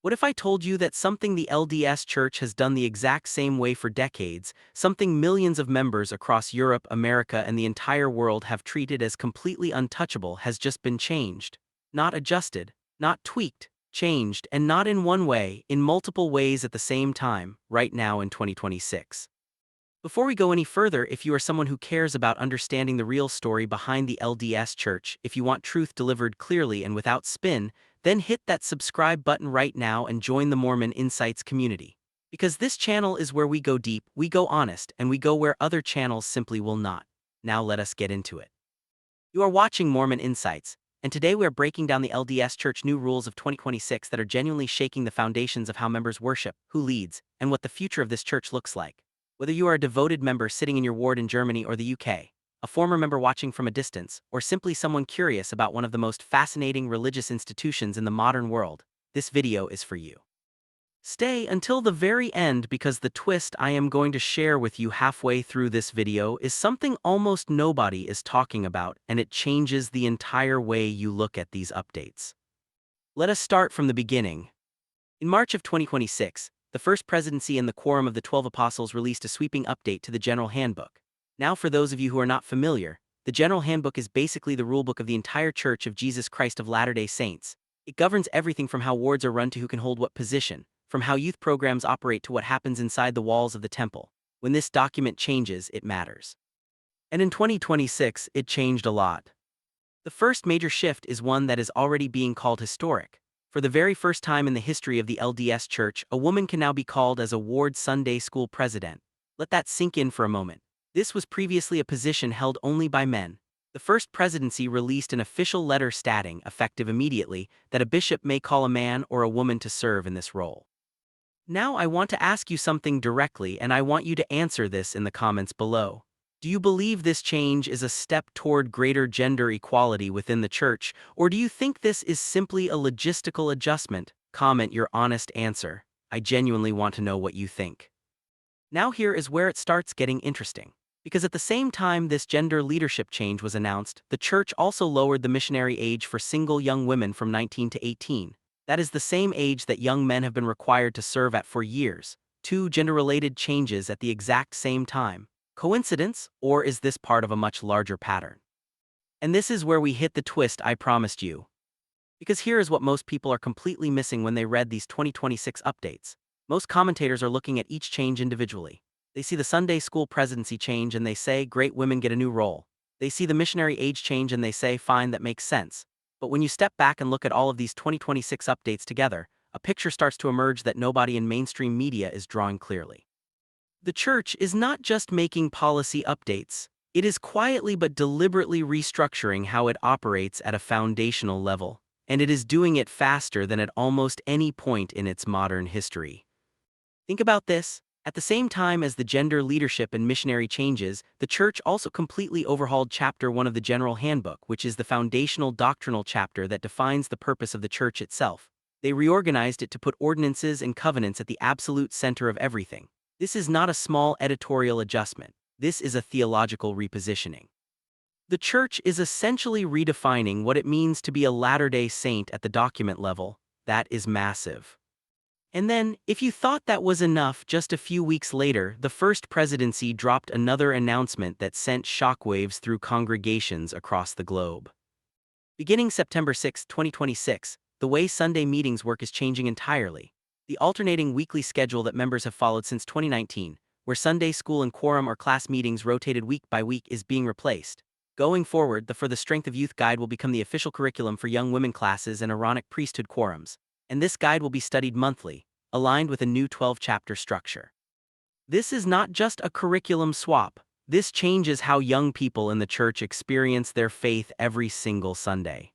What if I told you that something the LDS Church has done the exact same way for decades, something millions of members across Europe, America, and the entire world have treated as completely untouchable has just been changed? Not adjusted, not tweaked, changed, and not in one way, in multiple ways at the same time, right now in 2026. Before we go any further, if you are someone who cares about understanding the real story behind the LDS Church, if you want truth delivered clearly and without spin, then hit that subscribe button right now and join the Mormon Insights community. Because this channel is where we go deep, we go honest, and we go where other channels simply will not. Now let us get into it. You are watching Mormon Insights, and today we are breaking down the LDS Church new rules of 2026 that are genuinely shaking the foundations of how members worship, who leads, and what the future of this church looks like. Whether you are a devoted member sitting in your ward in Germany or the UK, a former member watching from a distance, or simply someone curious about one of the most fascinating religious institutions in the modern world, this video is for you. Stay until the very end because the twist I am going to share with you halfway through this video is something almost nobody is talking about, and it changes the entire way you look at these updates. Let us start from the beginning. In March of 2026, the First Presidency and the Quorum of the 12 Apostles released a sweeping update to the General Handbook. Now, for those of you who are not familiar, the General Handbook is basically the rulebook of the entire Church of Jesus Christ of Latter-day Saints. It governs everything from how wards are run to who can hold what position, from how youth programs operate to what happens inside the walls of the temple. When this document changes, it matters. And in 2026, it changed a lot. The first major shift is one that is already being called historic. For the very first time in the history of the LDS Church, a woman can now be called as a ward Sunday school president. Let that sink in for a moment. This was previously a position held only by men. The First Presidency released an official letter stating, effective immediately, that a bishop may call a man or a woman to serve in this role. Now I want to ask you something directly, and I want you to answer this in the comments below. Do you believe this change is a step toward greater gender equality within the church, or do you think this is simply a logistical adjustment? Comment your honest answer. I genuinely want to know what you think. Now here is where it starts getting interesting. Because at the same time this gender leadership change was announced, the church also lowered the missionary age for single young women from 19 to 18. That is the same age that young men have been required to serve at for years. Two gender-related changes at the exact same time. Coincidence, or is this part of a much larger pattern? And this is where we hit the twist I promised you. Because here is what most people are completely missing when they read these 2026 updates. Most commentators are looking at each change individually. They see the Sunday school presidency change and they say, great, women get a new role. They see the missionary age change and they say, fine, that makes sense. But when you step back and look at all of these 2026 updates together, a picture starts to emerge that nobody in mainstream media is drawing clearly. The church is not just making policy updates, it is quietly but deliberately restructuring how it operates at a foundational level, and it is doing it faster than at almost any point in its modern history. Think about this. At the same time as the gender leadership and missionary changes, the church also completely overhauled Chapter 1 of the General Handbook, which is the foundational doctrinal chapter that defines the purpose of the church itself. They reorganized it to put ordinances and covenants at the absolute center of everything. This is not a small editorial adjustment. This is a theological repositioning. The church is essentially redefining what it means to be a Latter-day Saint at the document level. That is massive. And then, if you thought that was enough, just a few weeks later, the First Presidency dropped another announcement that sent shockwaves through congregations across the globe. Beginning September 6, 2026, the way Sunday meetings work is changing entirely. The alternating weekly schedule that members have followed since 2019, where Sunday school and quorum or class meetings rotated week by week, is being replaced. Going forward, the For the Strength of Youth guide will become the official curriculum for young women classes and Aaronic priesthood quorums, and this guide will be studied monthly, aligned with a new 12-chapter structure. This is not just a curriculum swap. This changes how young people in the church experience their faith every single Sunday.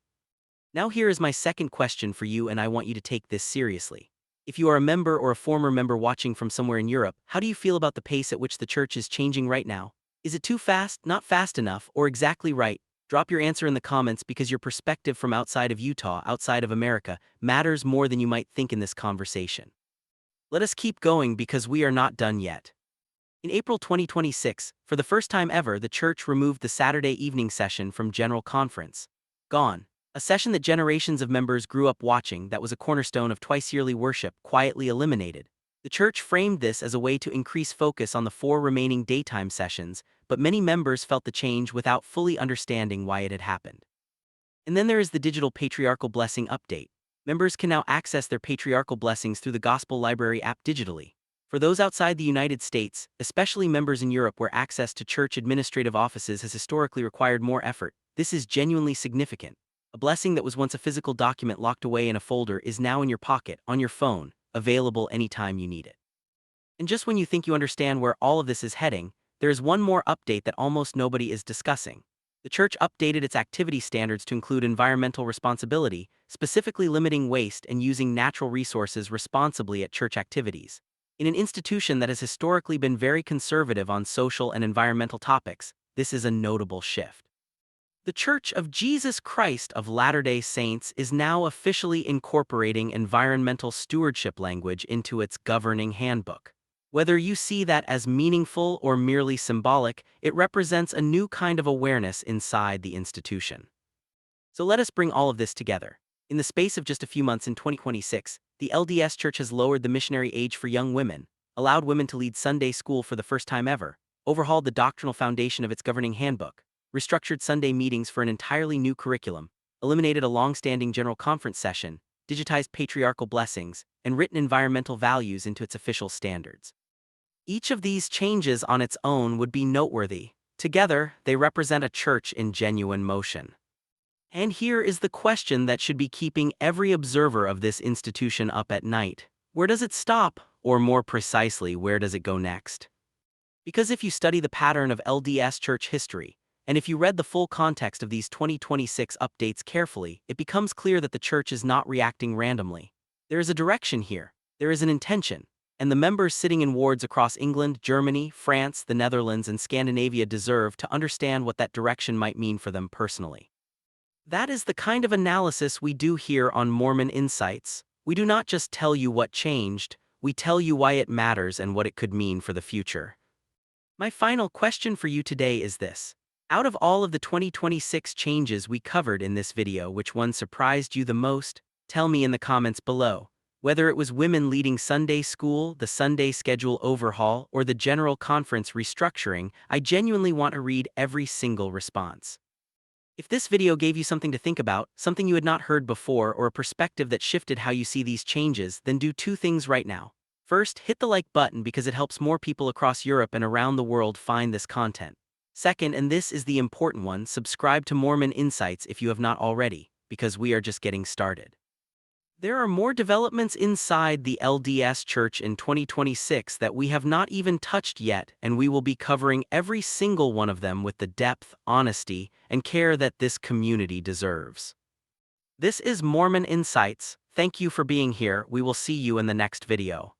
Now here is my second question for you, and I want you to take this seriously. If you are a member or a former member watching from somewhere in Europe, how do you feel about the pace at which the church is changing right now? Is it too fast, not fast enough, or exactly right? Drop your answer in the comments because your perspective from outside of Utah, outside of America, matters more than you might think in this conversation. Let us keep going because we are not done yet. In April 2026, for the first time ever, the church removed the Saturday evening session from General Conference. Gone. A session that generations of members grew up watching, that was a cornerstone of twice-yearly worship, quietly eliminated. The church framed this as a way to increase focus on the 4 remaining daytime sessions, but many members felt the change without fully understanding why it had happened. And then there is the digital patriarchal blessing update. Members can now access their patriarchal blessings through the Gospel Library app digitally. For those outside the United States, especially members in Europe where access to church administrative offices has historically required more effort, this is genuinely significant. A blessing that was once a physical document locked away in a folder is now in your pocket, on your phone, available anytime you need it. And just when you think you understand where all of this is heading, there is one more update that almost nobody is discussing. The church updated its activity standards to include environmental responsibility, specifically limiting waste and using natural resources responsibly at church activities. In an institution that has historically been very conservative on social and environmental topics, this is a notable shift. The Church of Jesus Christ of Latter-day Saints is now officially incorporating environmental stewardship language into its governing handbook. Whether you see that as meaningful or merely symbolic, it represents a new kind of awareness inside the institution. So let us bring all of this together. In the space of just a few months in 2026, the LDS Church has lowered the missionary age for young women, allowed women to lead Sunday school for the first time ever, overhauled the doctrinal foundation of its governing handbook, restructured Sunday meetings for an entirely new curriculum, eliminated a long-standing general conference session, digitized patriarchal blessings, and written environmental values into its official standards. Each of these changes on its own would be noteworthy. Together, they represent a church in genuine motion. And here is the question that should be keeping every observer of this institution up at night. Where does it stop? Or more precisely, where does it go next? Because if you study the pattern of LDS Church history, and if you read the full context of these 2026 updates carefully, it becomes clear that the church is not reacting randomly. There is a direction here, there is an intention, and the members sitting in wards across England, Germany, France, the Netherlands, and Scandinavia deserve to understand what that direction might mean for them personally. That is the kind of analysis we do here on Mormon Insights. We do not just tell you what changed, we tell you why it matters and what it could mean for the future. My final question for you today is this. Out of all of the 2026 changes we covered in this video, which one surprised you the most? Tell me in the comments below. Whether it was women leading Sunday school, the Sunday schedule overhaul, or the general conference restructuring, I genuinely want to read every single response. If this video gave you something to think about, something you had not heard before, or a perspective that shifted how you see these changes, then do 2 things right now. First, hit the like button because it helps more people across Europe and around the world find this content. Second, and this is the important one, subscribe to Mormon Insights if you have not already, because we are just getting started. There are more developments inside the LDS Church in 2026 that we have not even touched yet, and we will be covering every single one of them with the depth, honesty, and care that this community deserves. This is Mormon Insights. Thank you for being here. We will see you in the next video.